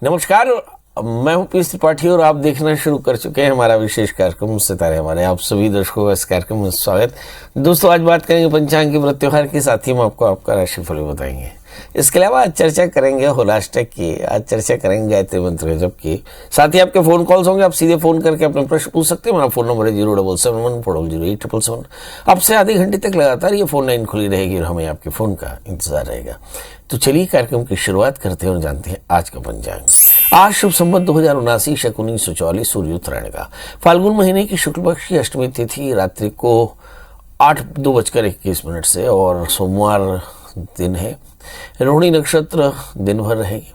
नमस्कार, मैं हूं पीएस त्रिपाठी और आप देखना शुरू कर चुके हैं हमारा विशेष कार्यक्रम सितारे हमारे। आप सभी दर्शकों का इस कार्यक्रम में स्वागत। दोस्तों, आज बात करेंगे पंचांग के व्रत त्योहार के साथ ही हम आपको आपका राशिफल बताएंगे। इसके अलावा आज चर्चा करेंगे होलाष्टक की, आज चर्चा करेंगे गायत्री मंत्र के जप की। साथ ही आपके फोन कॉल्स होंगे, आप सीधे फोन करके अपने प्रश्न पूछ सकते हैं। हमारा फोन नंबर है 077140877। आपसे आधे घंटे तक लगातार ये फोन लाइन खुली रहेगी और हमें आपके फोन का इंतजार रहेगा। तो चलिए कार्यक्रम की शुरुआत करते हैं और जानते हैं आज का पंचांग। आज शुभ संवत 2079 शक 1944 सूर्य उत्तरायण का फाल्गुन महीने की शुक्ल पक्ष की अष्टमी तिथि रात्रि को 8:2:21 से और सोमवार दिन है। रोहिणी नक्षत्र दिन भर रहेगी।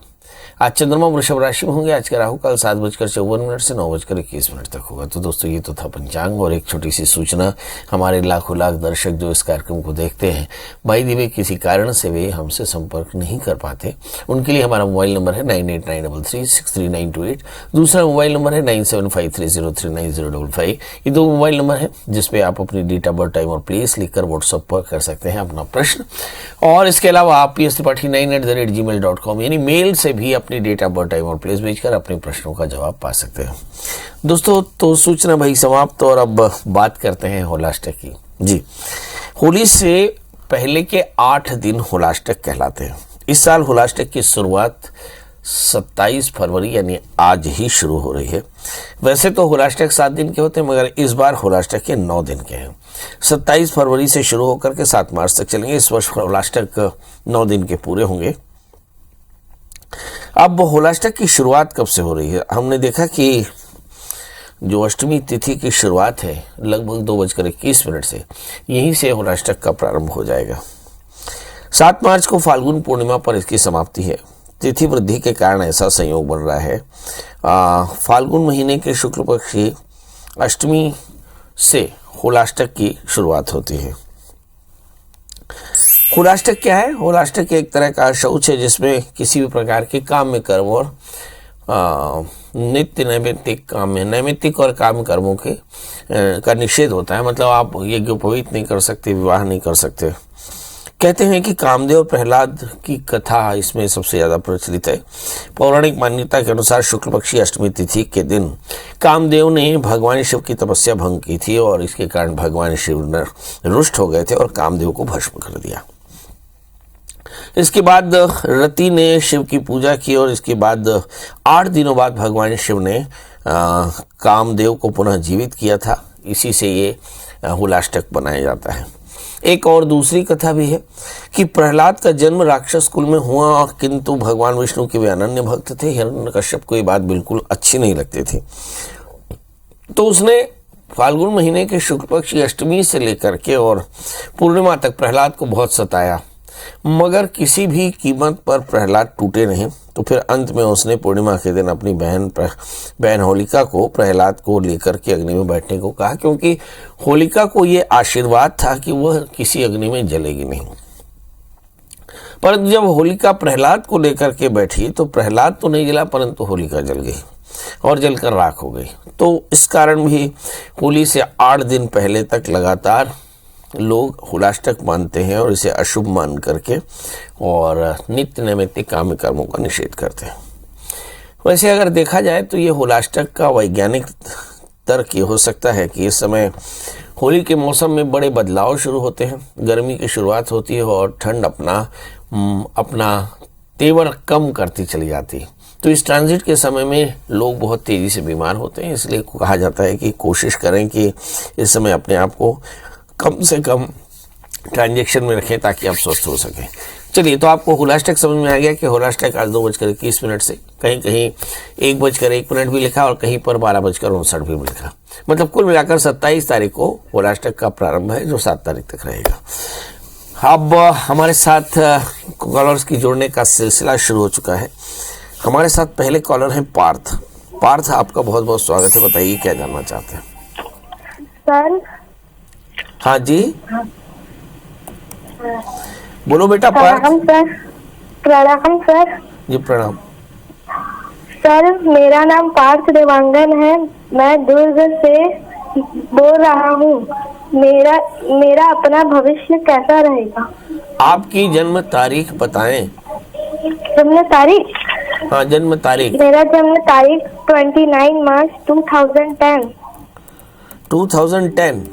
आज चंद्रमा वृषभ राशि में होंगे। आज का राहु काल 7:54 से 9:21 तक होगा। तो दोस्तों, ये तो था पंचांग। और एक छोटी सी सूचना, हमारे लाखों लाख दर्शक जो इस कार्यक्रम को देखते हैं, भाई दी वे किसी कारण से वे हमसे संपर्क नहीं कर पाते, उनके लिए हमारा मोबाइल नंबर है 9893363928। दूसरा मोबाइल नंबर है 9753039055। ये दो मोबाइल नंबर है जिसपे आप अपनी डेट ऑफ बर्थ, टाइम और प्लेस लिखकर व्हाट्सएप पर कर सकते हैं अपना प्रश्न। और इसके अलावा आप pstripathi9@gmail.com यानी मेल से भी अपनी डेट ऑफ बर्थ, टाइम और प्लेस भेजकर अपने प्रश्नों का जवाब पा सकते हैं। दोस्तों, तो सूचना भाई समाप्त और अब बात करते हैं होलाष्टक की। जी, होली से पहले के 8 दिन होलाष्टक कहलाते हैं। इस साल होलाष्टक की शुरुआत 27 फरवरी यानी आज ही शुरू हो रही है। वैसे तो होलाष्टक 7 दिन के होते हैं, मगर इस बार होलाष्टक के 9 दिन के हैं। 27 फरवरी से शुरू होकर के 7 मार्च तक चलेंगे। इस वर्ष होलाष्टक 9 दिन के पूरे होंगे। अब होलाष्टक की शुरुआत कब से हो रही है? हमने देखा कि जो अष्टमी तिथि की शुरुआत है लगभग 2:21 से, यहीं से होलाष्टक का प्रारंभ हो जाएगा। 7 मार्च को फाल्गुन पूर्णिमा पर इसकी समाप्ति है। तिथि वृद्धि के कारण ऐसा संयोग बन रहा है। फाल्गुन महीने के शुक्ल पक्ष की अष्टमी से होलाष्टक की शुरुआत होती है। होलाष्टक क्या है? होलाष्टक एक तरह का शौच है जिसमें किसी भी प्रकार के काम कर्म और नित्य नैमित्तिक काम में, नैमित्तिक और काम कर्मों के का निषेध होता है। मतलब आप यज्ञोपवीत नहीं कर सकते, विवाह नहीं कर सकते। कहते हैं कि कामदेव और प्रहलाद की कथा इसमें सबसे ज़्यादा प्रचलित है। पौराणिक मान्यता के अनुसार शुक्ल पक्षी अष्टमी तिथि के दिन कामदेव ने भगवान शिव की तपस्या भंग की थी और इसके कारण भगवान शिव रुष्ट हो गए थे और कामदेव को भस्म कर दिया। इसके बाद रति ने शिव की पूजा की और इसके बाद 8 दिनों बाद भगवान शिव ने कामदेव को पुनः जीवित किया था। इसी से ये होलाष्टक बनाया जाता है। एक और दूसरी कथा भी है कि प्रहलाद का जन्म राक्षस कुल में हुआ, किंतु भगवान विष्णु के वे अनन्य भक्त थे। हिरण्यकश्यप को ये बात बिल्कुल अच्छी नहीं लगती थी, तो उसने फाल्गुन महीने के शुक्ल पक्ष की अष्टमी से लेकर के और पूर्णिमा तक प्रहलाद को बहुत सताया, मगर किसी भी कीमत पर प्रहलाद टूटे नहीं। तो फिर अंत में उसने पूर्णिमा के दिन अपनी बहन होलिका को प्रहलाद को लेकर के अग्नि में बैठने को कहा, क्योंकि होलिका को ये आशीर्वाद था कि वह किसी अग्नि में जलेगी नहीं। परंतु जब होलिका प्रहलाद को लेकर के बैठी तो प्रहलाद तो नहीं जला, परंतु होलिका जल गई और जलकर राख हो गई। तो इस कारण भी होली से 8 दिन पहले तक लगातार लोग होलाष्टक मानते हैं और इसे अशुभ मान करके और नित्य नैमित्तिक काम कर्मों का निषेध करते हैं। वैसे अगर देखा जाए तो ये होलाष्टक का वैज्ञानिक तर्क ये हो सकता है कि इस समय होली के मौसम में बड़े बदलाव शुरू होते हैं। गर्मी की शुरुआत होती है और ठंड अपना तेवर कम करती चली जाती है। तो इस ट्रांजिट के समय में लोग बहुत तेज़ी से बीमार होते हैं। इसलिए कहा जाता है कि कोशिश करें कि इस समय अपने आप को कम से कम ट्रांजेक्शन में रखें ताकि आप स्वस्थ हो सकें। चलिए, तो आपको होलाष्टक समझ में आ गया कि होलाष्टक आज 2:21 से, कहीं कहीं 1:01 भी लिखा और कहीं पर 12:59 भी लिखा। मतलब कुल मिलाकर 27 तारीख को होलाष्टक का प्रारंभ है, जो 7 तारीख तक रहेगा। अब हमारे साथ कॉलर्स की जोड़ने का सिलसिला शुरू हो चुका है। हमारे साथ पहले कॉलर हैं पार्थ। पार्थ, आपका बहुत बहुत स्वागत है। बताइए क्या जानना चाहते हैं? सर। हाँ जी, बोलो बेटा। प्रणाम सर। प्रणाम सर। जी प्रणाम। सर, मेरा नाम पार्थ देवांगन है। मैं दुर्ग से बोल रहा हूँ। मेरा अपना भविष्य कैसा रहेगा? आपकी जन्म तारीख बताएं। जन्म तारीख हाँ, जन्म तारीख। मेरा जन्म तारीख 29 मार्च 2010। 2010।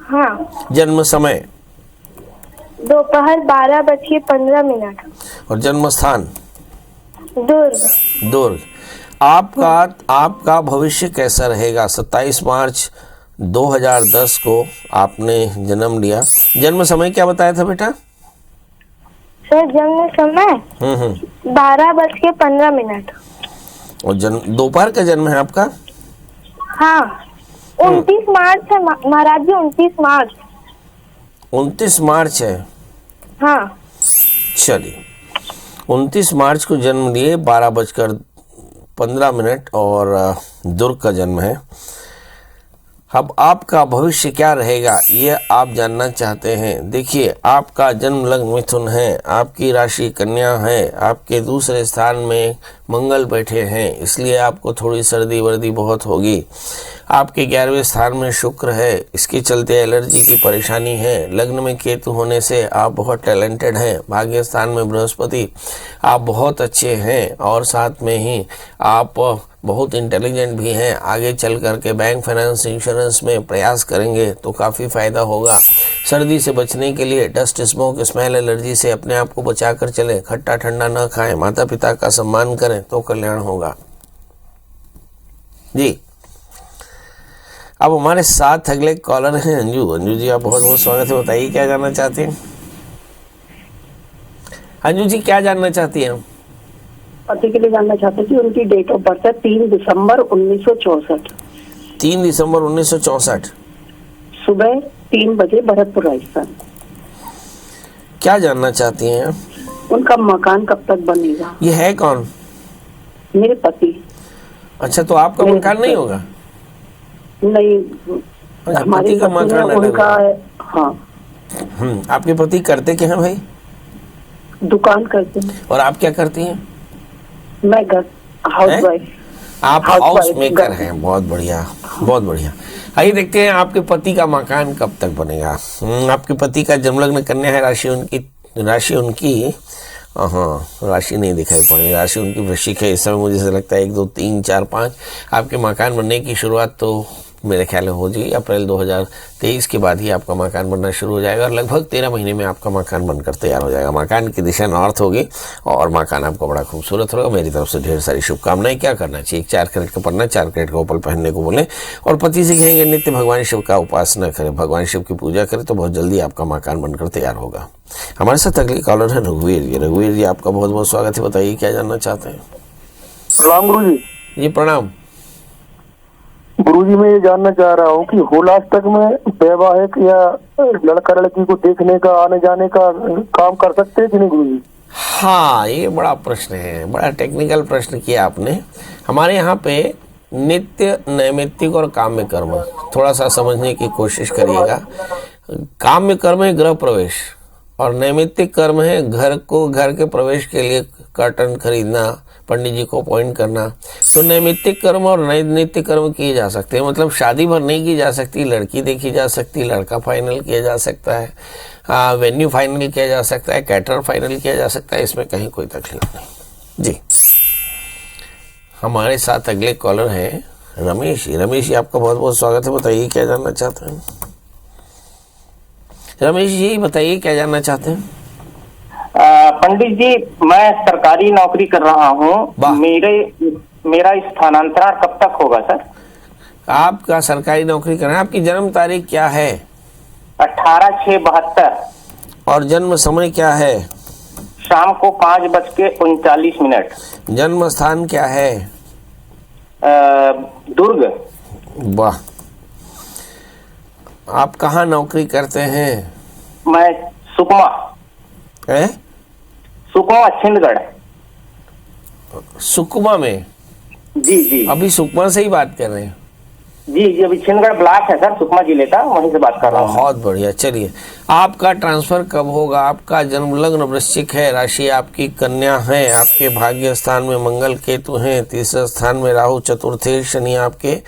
हाँ। जन्म समय? दोपहर 12:15। और जन्म स्थान? दुर्ग। दुर्ग। आपका भविष्य कैसा रहेगा? 27 मार्च 2010 को आपने जन्म लिया। जन्म समय क्या बताया था बेटा? सर जन्म समय 12:15। और जन्म दोपहर का जन्म है आपका? हाँ, 29 मार्च है महाराज जी, 29 मार्च। 29 मार्च है? हाँ। चलिए, 29 मार्च को जन्म लिए, 12:15 और दुर्ग का जन्म है। अब आपका भविष्य क्या रहेगा ये आप जानना चाहते हैं। देखिए, आपका जन्म लग्न मिथुन है, आपकी राशि कन्या है, आपके दूसरे स्थान में मंगल बैठे हैं, इसलिए आपको थोड़ी सर्दी वर्दी बहुत होगी। आपके 11वें स्थान में शुक्र है, इसके चलते एलर्जी की परेशानी है। लग्न में केतु होने से आप बहुत टैलेंटेड हैं। भाग्य स्थान में बृहस्पति, आप बहुत अच्छे हैं और साथ में ही आप बहुत इंटेलिजेंट भी हैं। आगे चल करके बैंक, फाइनेंस, इंश्योरेंस में प्रयास करेंगे तो काफ़ी फ़ायदा होगा। सर्दी से बचने के लिए डस्ट, स्मोक, स्मेल एलर्जी से अपने आप को बचा कर चलें। खट्टा ठंडा न खाएं, माता पिता का सम्मान करें तो कल्याण होगा जी। अब हमारे साथ अगले कॉलर हैं अंजू। अंजू जी, आप बहुत बहुत स्वागत है। बताइए क्या जानना चाहते हैं? अंजू जी, क्या जानना चाहती हैं? पति के लिए जानना चाहते कि उनकी डेट ऑफ बर्थ है 3 दिसंबर 1964। 3 दिसंबर 1964, सुबह 3 बजे, भरतपुर, राजस्थान। क्या जानना चाहती हैं? उनका मकान कब तक बनेगा? ये है कौन? मेरे पति। अच्छा, तो आपका मकान नहीं होगा? नहीं, अच्छा, हमारे पति का पति मकान है, अलग उनका होगा। है। हाँ। आपके पति करते क्या हैं भाई? दुकान करते हैं। और आप क्या करती हैं? मैं घर हाउस वाइफ। आप हाउस हाउस वाइफ, मेकर घर। हैं। बहुत बढ़िया, बहुत बढ़िया। आइए देखते हैं आपके पति का मकान कब तक बनेगा। आपके पति का जन्मलग्न कन्या है, राशि उनकी हाँ, राशि नहीं दिखाई पड़ रही। राशि उनकी वृश्चिक है। इस समय मुझे ऐसा लगता है 1, 2, 3, 4, 5 आपके मकान बनने की शुरुआत तो मेरे ख्याल में हो जाएगी। अप्रैल 2023 के बाद ही आपका मकान बनना शुरू हो जाएगा और लगभग 13 महीने में आपका मकान बनकर तैयार हो जाएगा। मकान की दिशा नॉर्थ होगी और मकान आपको बड़ा खूबसूरत होगा। मेरी तरफ से ढेर सारी शुभकामनाएं। क्या करना चाहिए? 4 कैरेट का पढ़ना, 4 कैरेट का ओपल पहनने को बोले और पति से कहेंगे नित्य भगवान शिव का उपासना करें, भगवान शिव की पूजा करें तो बहुत जल्दी आपका मकान बनकर तैयार होगा। हमारे साथ अगली कॉलर है रघुवीर जी। रघुवीर जी, आपका बहुत बहुत स्वागत है। बताइए क्या जानना चाहते हैं? प्रणाम गुरु जी। जी प्रणाम। गुरुजी, मैं ये जानना चाह रहा हूँ कि होलाष्टक में वैवाहिक या लड़का लड़की को देखने का, आने जाने का काम कर सकते हैं कि नहीं गुरुजी? हाँ, ये बड़ा प्रश्न है, बड़ा टेक्निकल प्रश्न किया आपने। हमारे यहाँ पे नित्य, नैमित्तिक और काम्य कर्म थोड़ा सा समझने की कोशिश करिएगा। काम्य कर्म है गृह प्रवेश और नैमित्तिक कर्म है घर के प्रवेश के लिए कर्टन खरीदना, पंडित जी को अपॉइंट करना। तो नैमित्तिक कर्म और नैमित्तिक कर्म किए जा सकते हैं। मतलब शादी भर नहीं की जा सकती, लड़की देखी जा सकती, लड़का फाइनल किया जा सकता है, वेन्यू फाइनल किया जा सकता है, कैटर फाइनल किया जा सकता है। इसमें कहीं कोई तकलीफ नहीं जी। हमारे साथ अगले कॉलर हैं रमेश जी। रमेश जी, आपका बहुत बहुत स्वागत है। बताइए क्या जानना चाहते हैं? रमेश जी, बताइए क्या जानना चाहते हैं? पंडित जी, मैं सरकारी नौकरी कर रहा हूँ। मेरा स्थानांतरण कब तक होगा सर? आपका सरकारी नौकरी करना है। आपकी जन्म तारीख क्या है? 18/6/72। और जन्म समय क्या है? शाम को 5:39। जन्म स्थान क्या है? दुर्ग। वाह। आप कहाँ नौकरी करते हैं? मैं सुकमा, छिंदगढ़। सुकमा में? जी जी। अभी सुकमा से ही बात कर रहे हैं? जी, अभी छिंदगढ़ ब्लॉक है सर, सुकमा जिले का, वहीं से बात कर रहा हूँ। बहुत बढ़िया। चलिए, आपका ट्रांसफर कब होगा? आपका जन्म लग्न वृश्चिक है, राशि आपकी कन्या है, आपके भाग्य स्थान में मंगल केतु हैं, तीसरे स्थान में राहु, चतुर्थे शनि आपके,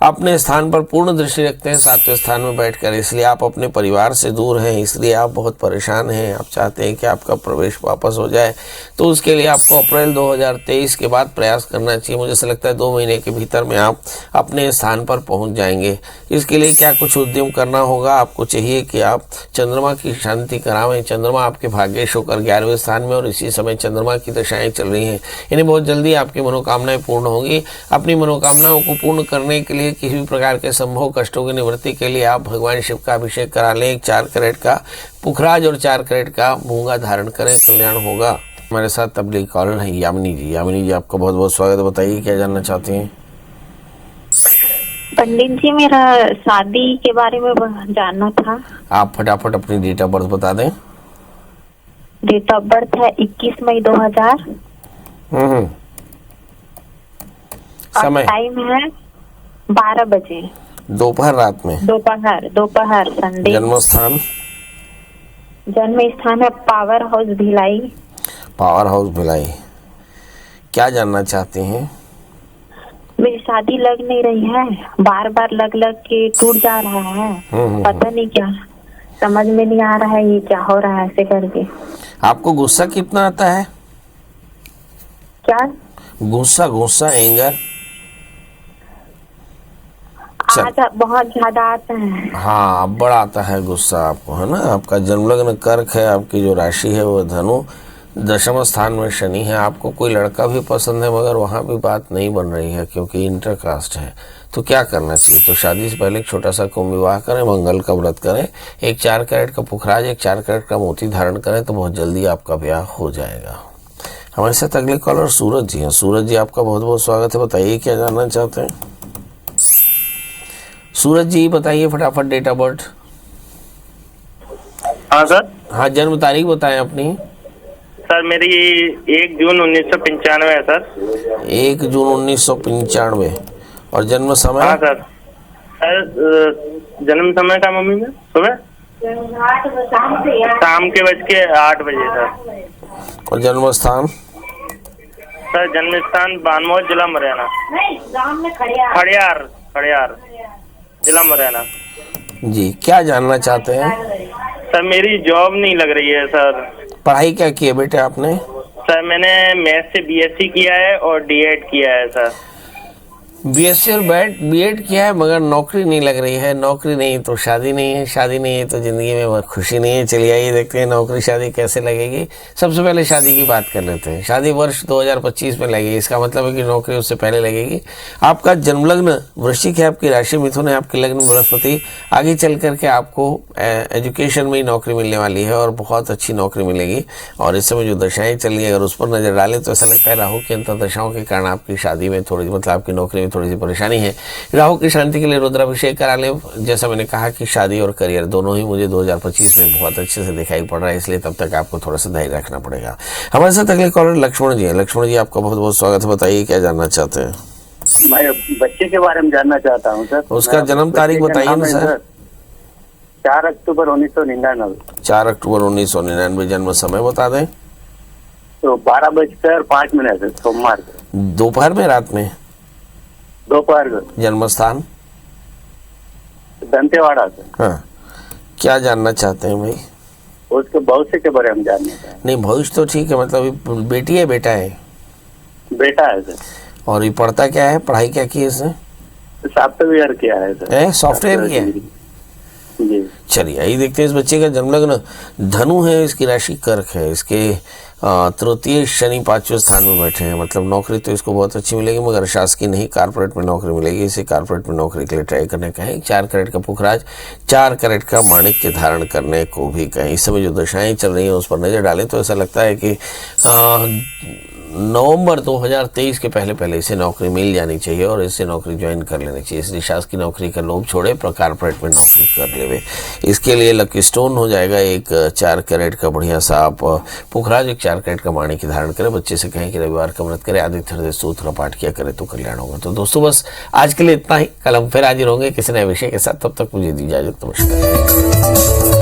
अपने स्थान पर पूर्ण दृष्टि रखते हैं 7वें स्थान में बैठकर, इसलिए आप अपने परिवार से दूर हैं, इसलिए आप बहुत परेशान हैं। आप चाहते हैं कि आपका प्रवेश वापस हो जाए, तो उसके लिए आपको अप्रैल 2023 के बाद प्रयास करना चाहिए। मुझे ऐसा लगता है 2 महीने के भीतर में आप अपने स्थान पर पहुंच जाएंगे। इसके लिए क्या कुछ उद्यम करना होगा, आपको चाहिए कि आप चंद्रमा की शांति करावें। चंद्रमा आपके भाग्येश होकर 11वें स्थान में, और इसी समय चंद्रमा की दशाएं चल रही हैं, यानी बहुत जल्दी आपकी मनोकामनाएं पूर्ण होंगी। अपनी मनोकामनाओं को पूर्ण करने के लिए, किसी भी प्रकार के संभव कष्टों की निवृत्ति के लिए आप भगवान शिव का अभिषेक करा लें। 4 कैरेट का पुखराज और 4 कैरेट का मूंगा धारण करें, कल्याण होगा। हमारे साथ तबलीग कॉलर है यामिनी जी। यामिनी जी, आपका बहुत बहुत स्वागत है। बताइए क्या जानना चाहते हैं? पंडित जी, मेरा शादी के बारे में जानना था। आप फटाफट अपनी डेट ऑफ बर्थ बता दें। डेट ऑफ बर्थ है 21 मई 2000। समय? टाइम है 12 बजे दोपहर, रात में? दोपहर संडे। जन्म स्थान? जन्म स्थान है power house Bhilai. Power house Bhilai. क्या जानना चाहते हैं? मेरी शादी लग नहीं रही है, बार बार लग के टूट जा रहा है। पता नहीं क्या, समझ में नहीं आ रहा है ये क्या हो रहा है ऐसे करके। आपको गुस्सा कितना आता है? क्या? गुस्सा एंगर? बहुत ज्यादा आता है। हाँ, बड़ा आता है गुस्सा आपको, है ना। आपका जन्मलग्न कर्क है, आपकी जो राशि है वो धनु, 10वें स्थान में शनि है। आपको कोई लड़का भी पसंद है, मगर वहाँ भी बात नहीं बन रही है क्योंकि इंटरकास्ट है। तो क्या करना चाहिए? तो शादी से पहले एक छोटा सा कुंभ विवाह करें, मंगल का व्रत करें, एक 4 कैरेट का पुखराज, एक 4 कैरेट का मोती धारण करें, तो बहुत जल्दी आपका ब्याह हो जाएगा। हमारे साथ अगले कॉलर सूरज जी हैं। सूरज जी, आपका बहुत बहुत स्वागत है। बताइए क्या जानना चाहते हैं? सूरज जी बताइए फटाफट डेट ऑफ बर्थ। हाँ सर। हाँ, जन्म तारीख बताएं अपनी। सर मेरी 1 जून 1995 है सर। 1 जून 1995। और जन्म समय? हाँ सर। जन्म समय का मम्मी में सुबह शाम के 8 बजे सर। और जन्म स्थान? सर जन्म स्थान बानमौज, जिला मुरैना। खड़ियार जिला मुरैना। जी, क्या जानना चाहते हैं? सर मेरी जॉब नहीं लग रही है सर। पढ़ाई क्या की है बेटे आपने? सर मैंने मैथ से बीएससी किया है और डीएड किया है सर। बीएससी और बीएड किया है, मगर नौकरी नहीं लग रही है। नौकरी नहीं तो शादी नहीं है, शादी नहीं है तो जिंदगी में खुशी नहीं है। चलिए आइए देखते हैं नौकरी शादी कैसे लगेगी। सबसे पहले शादी की बात कर लेते हैं। शादी वर्ष 2025 में लगेगी, इसका मतलब है कि नौकरी उससे पहले लगेगी। आपका जन्मलग्न वृश्चिक है, आपकी राशि मिथुन है, आपके लग्न बृहस्पति। आगे चल करके आपको एजुकेशन में ही नौकरी मिलने वाली है और बहुत अच्छी नौकरी मिलेगी। और इस समय जो दशाएं चल रही है, अगर उस पर नजर डालें तो ऐसा लगता है राहु की अंतर्दशाओं के कारण आपकी शादी में थोड़ी, मतलब आपकी नौकरी में थोड़ी सी परेशानी है। राहु की शांति के लिए रुद्राभिषेक करा लें। जैसा मैंने कहा कि शादी और करियर दोनों ही मुझे 2025 में बहुत अच्छे से दिखाई पड़ रहा है, इसलिए तब तक आपको थोड़ा सा धैर्य रखना पड़ेगा। हमारे साथ अगले कॉलर लक्ष्मण जी हैं। लक्ष्मण जी, आपका बहुत बहुत स्वागत है। बताइए क्या जानना चाहते हैं? मैं बच्चे के बारे में जानना चाहता हूँ सर। उसका जन्म तारीख बताइए ना सर। 4 अक्टूबर 1999। 4 अक्टूबर 1999। जन्म समय बता दें। तो 12:05 सोमवार को। दोपहर में, रात में? दोपहर को। जन्म स्थान? दंतेवाड़ा से। हाँ, क्या जानना चाहते हैं भाई? उसके भविष्य के बारे में जानना चाहते हैं। नहीं, भविष्य तो ठीक है, मतलब बेटी है बेटा है? बेटा है सर। और ये पढ़ता क्या है, पढ़ाई क्या की है इसने? सॉफ्टवेयर किया है सर। सॉफ्टवेयर किया है जी। चलिए आइए देखते हैं इस बच्चे का जन्मलग्न धनु है, इसकी राशि कर्क है, इसके तृतीय शनि 5वें स्थान में बैठे हैं। मतलब नौकरी तो इसको बहुत अच्छी मिलेगी, मगर शासकीय नहीं, कारपोरेट में नौकरी मिलेगी। इसे कारपोरेट में नौकरी के लिए ट्राई करने का है। 4 कैरेट का पुखराज, 4 कैरेट का माणिक्य धारण करने को भी कहें। इस समय जो दशाएं चल रही हैं उस पर नजर डालें तो ऐसा लगता है कि नवंबर 2023 के पहले इसे नौकरी मिल जानी चाहिए और इसे नौकरी ज्वाइन कर लेनी चाहिए। इसलिए शासकीय नौकरी का लोभ छोड़े, पर कारपोरेट में नौकरी कर लेवे। इसके लिए लकी स्टोन हो जाएगा एक 4 कैरेट का बढ़िया सा आप पुखराज, एक 4 कैरेट का माणिक्य धारण करें। बच्चे से कहें कि रविवार का व्रत करें, आदित्य हृदय सूत्र पाठ किया करें तो कल्याण होगा। तो दोस्तों बस आज के लिए इतना ही। कल हम फिर हाजिर होंगे किसी नए विषय के साथ। तब तक मुझे दी इजाजत। नमस्कार।